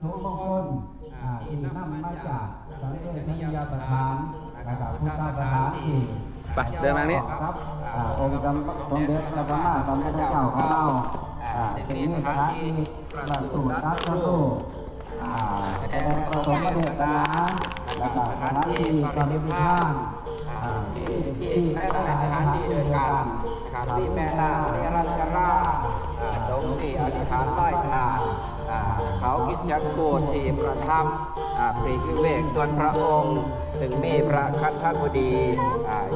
ทุกคนที่นำมาจากสังเวชนียสถานนะครับพุทธสถานที่ไปเดินมานี้ครับองค์สมเด็จพระสัมมาสัมพุทธเจ้าของเราเป็นสถานที่ประสูติตรัสรู้แสดงประสงค์เดชนาแล้วก็สถานที่ปฏิบัติธรรมที่และสถานที่เดียวกันที่แม่นาเนรัญชราตรงที่อธิษฐานไหว้พระเขากิจจักกูฏที่ประทับปรีกวิเวกส่วนพระองค์ถึงมีพระคันธกุฎี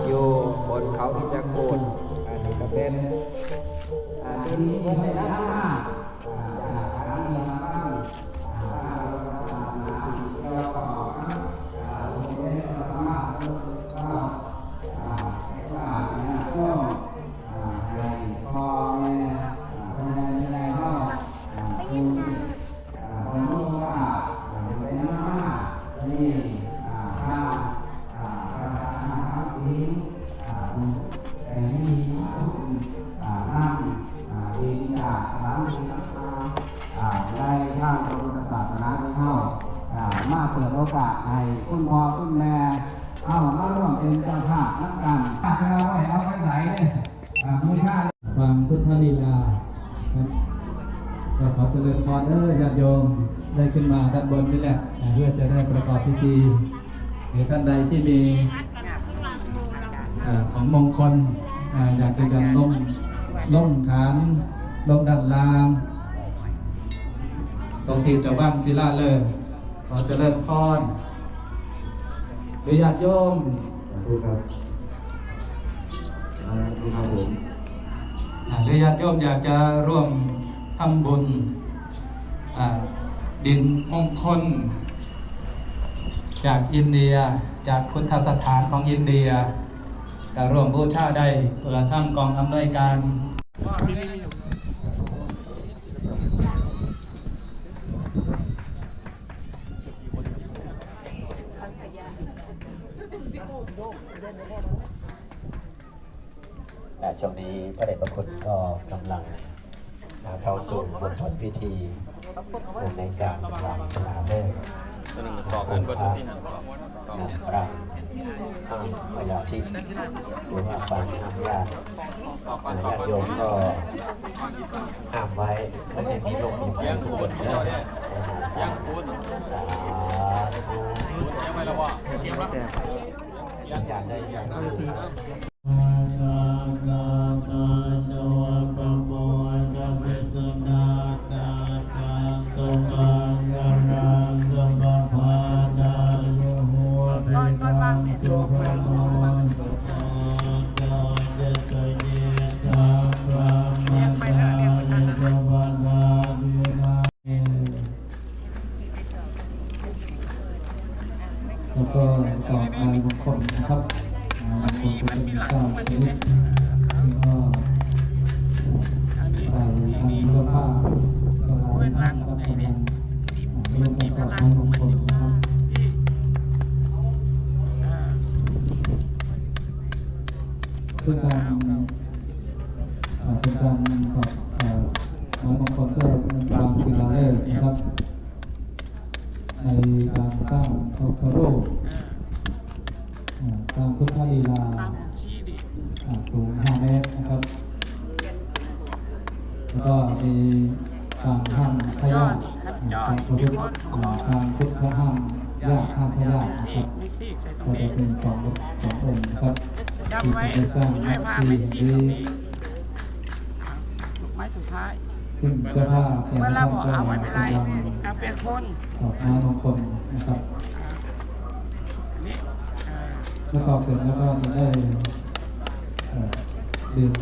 อยู่บนเขากิจจักกูฏนี่ก็เป็นที่นี้ไม่ได้ได้ทางพระพุทธศาสนาเข้ามาเปิดโอกาสให้คุณพ่อคุณแม่เข้ามาร่วมเป็นเจ้าภาพนักการเอาไปไหนมูลค่าฟังพุทธลีลาก็ขอเจริญพรญาติโยมได้ขึ้นมาด้านบนนี่แหละเพื่อจะได้ประกอบพิธีหรือท่านใดที่มีของมงคลอยากจะดันล่มฐานล่มด้านล่างตรงที่เจ้าบ้านศิลาเลยขอเจริญพรหรือญาติโยมถูกครับถูกครับผมหรือญาติโยมอยากจะร่วมทำบุญดินมงคลจากอินเดียจากพุทธสถานของอินเดียก็ร่วมบูชาได้เพื่อทั้งกองอำนวยการช่วงนี้พระเดชพระคุณก็กำลังเข้าสู่บทพิธีในการวางสนามเลิกองค์พระพระพญาธิหรือว่าปางช้างญาติโยมก็ห้ามไว้ไม่ให้มีลมมีฝนทุกคนยังพูดสาธุยังไม่ละว่าสัญญาณได้ยังแล้วก็ต่อไปบางคนนะครับบางคนเป็นเจ้าชีวิตแล้วก็ไปทำเสื้อผ้าก็ลายนั่งกับกำลังร่วมกันต่อไปบางคนนะครับซึ่งการเป็นการกับบางคนก็เป็นบางศิลาฤกษ์นะครับในการสร้างพระพุทธรูปสร้างพุทธลีลาสูง5 เมตรนะครับแล้วก็มีการห้ามพยาธิการพุทธการพุทธห้ามญาติห้ามพยาธินะครับก็จะเป็นสององค์นะครับที่จะสร้างที่นี้ไม้สุดท้ายซึ่งเจ้าภาพเมื่อเราบอกเอาไว้ไม่ไรเอาเป็นคนดอกไม้มงคลนะครับเมื่อตอบเสร็จแล้วก็จะได้ดื่ม